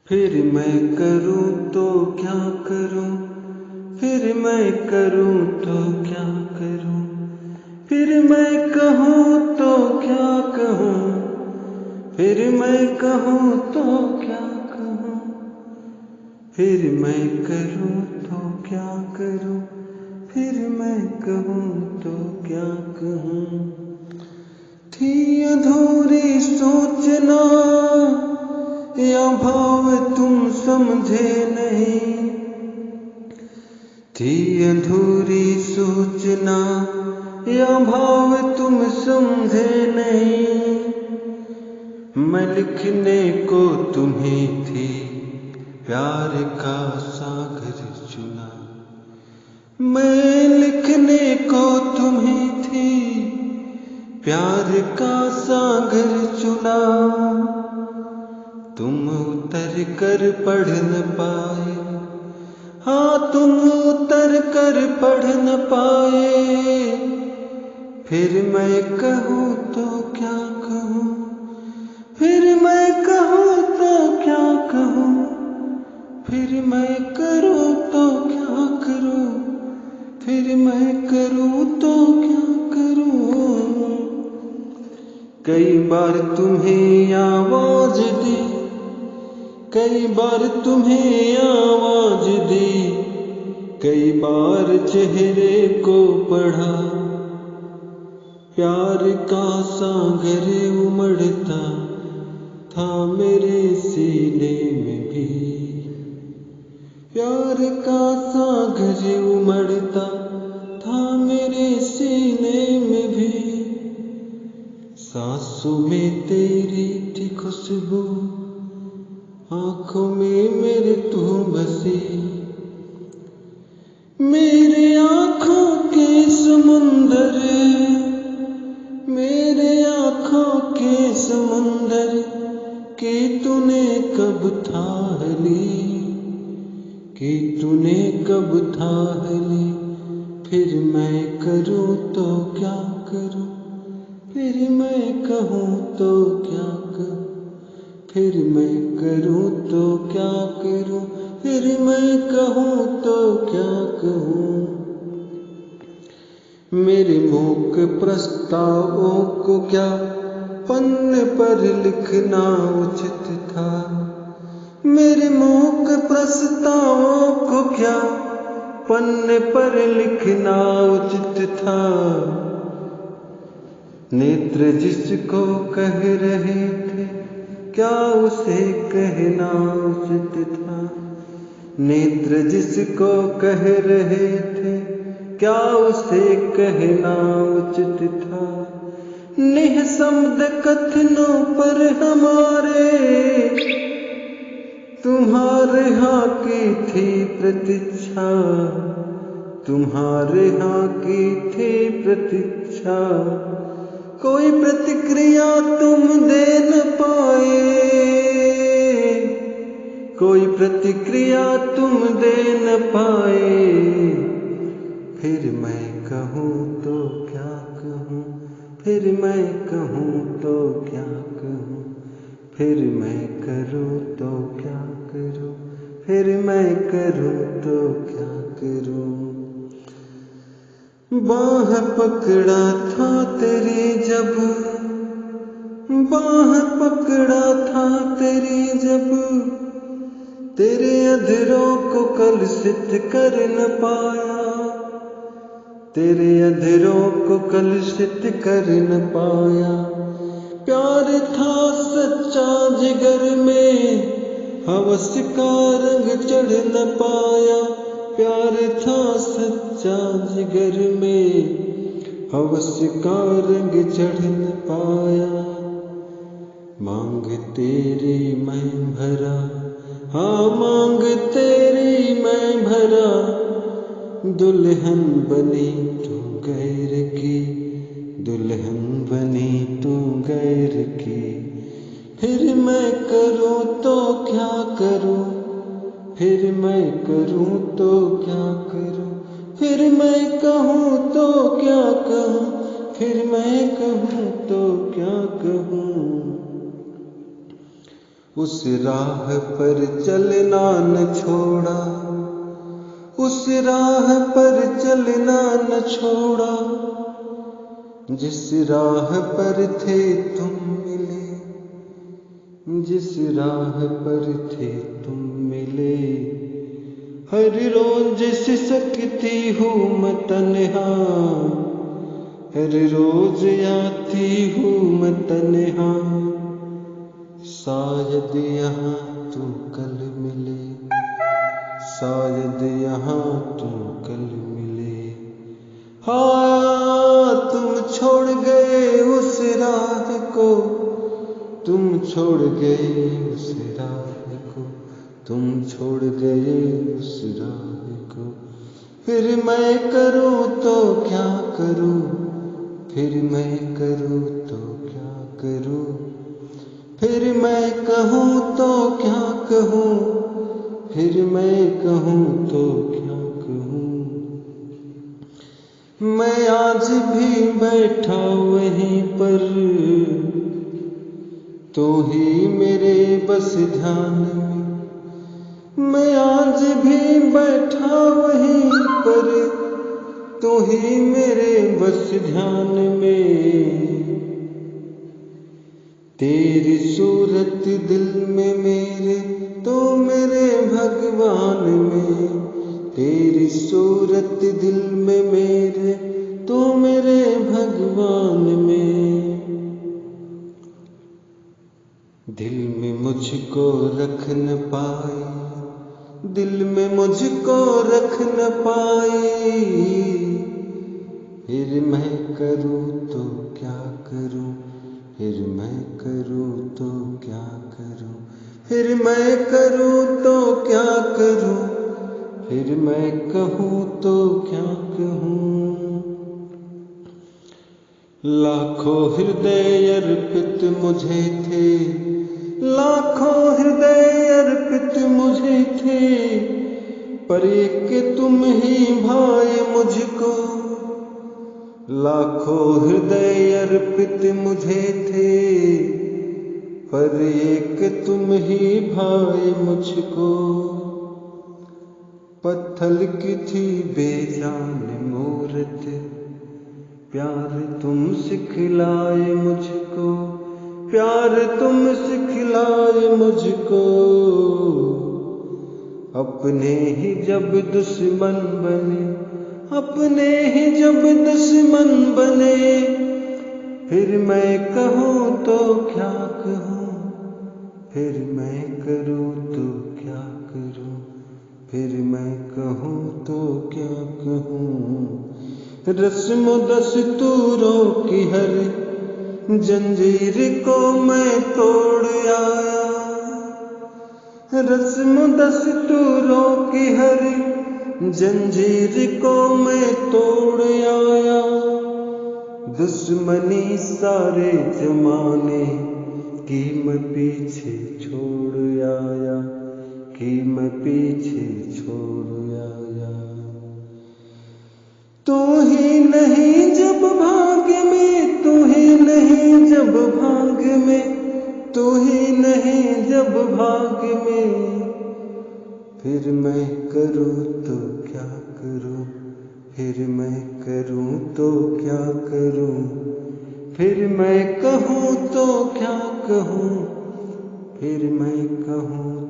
फिर मैं करूं तो क्या करूं, फिर मैं करूं तो क्या करूं, फिर मैं कहूं तो क्या कहूं, फिर मैं कहूं तो क्या कहूं, फिर मैं करूं तो क्या करूं, फिर मैं कहूं तो क्या कहूं। थी अधूरी सोचना या भाव तुम समझे नहीं, थी अधूरी सोचना या भाव तुम समझे नहीं। मैं लिखने को तुम्हें थी प्यार का सागर चुना, मैं लिखने को तुम्हें थी प्यार का सागर चुना। तुम उतर कर पढ़ न पाए, हाँ तुम उतर कर पढ़ न पाए। फिर मैं कहूँ तो क्या कहूँ, फिर मैं कहूँ तो क्या कहूँ, फिर मैं करूँ तो क्या करूँ, फिर मैं करूँ तो क्या करूँ। कई बार तुम्हें आवाज दी, कई बार तुम्हें आवाज दी, कई बार चेहरे को पढ़ा। प्यार का सागर उमड़ता था मेरे सीने में भी, प्यार का सागर उमड़ता था मेरे सीने में भी। सांसों में तेरी थी खुशबू, आंखों में मेरे तू बसी। मेरे आंखों के समुंदर, मेरे आंखों के समुंदर कि तूने कब थाह ली, कि तूने कब थाह ली। फिर मैं करूँ तो क्या करूँ, फिर मैं कहूँ तो क्या कहूँ, फिर मैं करूँ तो क्या करूँ, फिर मैं कहूँ तो क्या कहूँ। मेरे मूक प्रस्तावों को क्या पन्ने पर लिखना उचित था, मेरे मूक प्रस्तावों को क्या पन्ने पर लिखना उचित था। नेत्र जिसको कह रहे थे क्या उसे कहना उचित था, नेत्र जिसको कह रहे थे क्या उसे कहना उचित था। निःशब्द कथनों पर हमारे तुम्हारे हाँ की थी प्रतीक्षा, तुम्हारे हाँ की थी प्रतीक्षा। कोई प्रतिक्रिया तुम दे न पाए, कोई प्रतिक्रिया तुम दे न पाए। फिर मैं कहूँ तो क्या कहूँ, फिर मैं कहूँ तो क्या कहूँ, फिर मैं करूँ तो क्या करूँ, फिर मैं करूँ तो क्या करूँ। बाह पकड़ा था तेरी जब, बाह पकड़ा था तेरी जब, तेरे अधरों को कलुषित कर न पाया, तेरे अधरों को कलुषित कर न पाया। प्यार था सच्चा जिगर में, हवस का रंग चढ़ न पाया। प्यार था सच्चा जिगर में, हवस का रंग चढ़ न पाया। मांग तेरी मैं भरा, हाँ मांग तेरी मैं भरा, दुल्हन बनी तू गैर की, दुल्हन बनी तू गैर की। फिर मैं करूँ तो क्या करूँ, फिर मैं करूँ तो क्या करूँ, फिर मैं कहूँ तो क्या कहूँ, फिर मैं कहूँ तो क्या कहूँ। उस राह पर चलना न छोड़ा, उस राह पर चलना न छोड़ा, जिस राह पर थे तुम मिले, जिस राह पर थे तुम मिले। हर रोज सिसकती हूँ मैं तन्हा, हर रोज आती हूँ मैं तन्हा, शायद यहाँ तू कल मिले, शायद यहाँ तू कल मिले। हाँ तुम छोड़ गए उस राह को, तुम छोड़ गए उस राह को, तुम छोड़ गए उस राह को। फिर मैं करूँ तो क्या करूँ, फिर मैं करूँ तो क्या करूँ, फिर मैं कहूँ तो क्या कहूँ, फिर मैं कहूँ तो क्या कहूँ। मैं आज भी बैठा वहीं पर, तो ही मेरे बस ध्यान में। मैं आज भी बैठा वहीं पर, तो ही मेरे बस ध्यान में। तेरी सूरत दिल में मेरे, तो मेरे भगवान में। तेरी सूरत दिल में मेरे, तो मेरे भगवान में। दिल में मुझको रख न पाई, दिल में मुझको रख न पाई, फिर मैं करूँ तो क्या करूँ, फिर मैं करूँ तो क्या करूँ, फिर मैं करूँ तो क्या करूँ, फिर मैं कहूँ तो क्या कहूँ। लाखों हृदय अर्पित मुझे थे, लाखों हृदय अर्पित मुझे थे, पर एक तुम ही भाए मुझको। लाखों हृदय अर्पित मुझे थे, पर एक तुम ही भाए मुझको। पत्थर की थी बेजान मूरत, प्यार तुम सिखलाए मुझको, प्यार तुम सिखलाए मुझको। अपने ही जब दुश्मन बने, अपने ही जब दुश्मन बने, फिर मैं कहूँ तो क्या कहूँ, फिर मैं करूँ तो क्या करूँ, फिर मैं कहूँ तो क्या कहूँ। रस्म दस्तूरों की हर जंजीर को मैं तोड़ आया, रस्म दस्तूरों की हर जंजीर को मैं तोड़ आया। दुश्मनी सारे जमाने की मैं पीछे छोड़ आया, कि मैं पीछे छोड़ आया। तू ही नहीं जब भाग में, तू ही नहीं जब भाग में, तू ही नहीं जब भाग में, फिर मैं करूँ तो क्या करूँ, फिर मैं करूँ तो क्या करूँ, फिर मैं कहूँ तो क्या कहूँ, फिर मैं कहूँ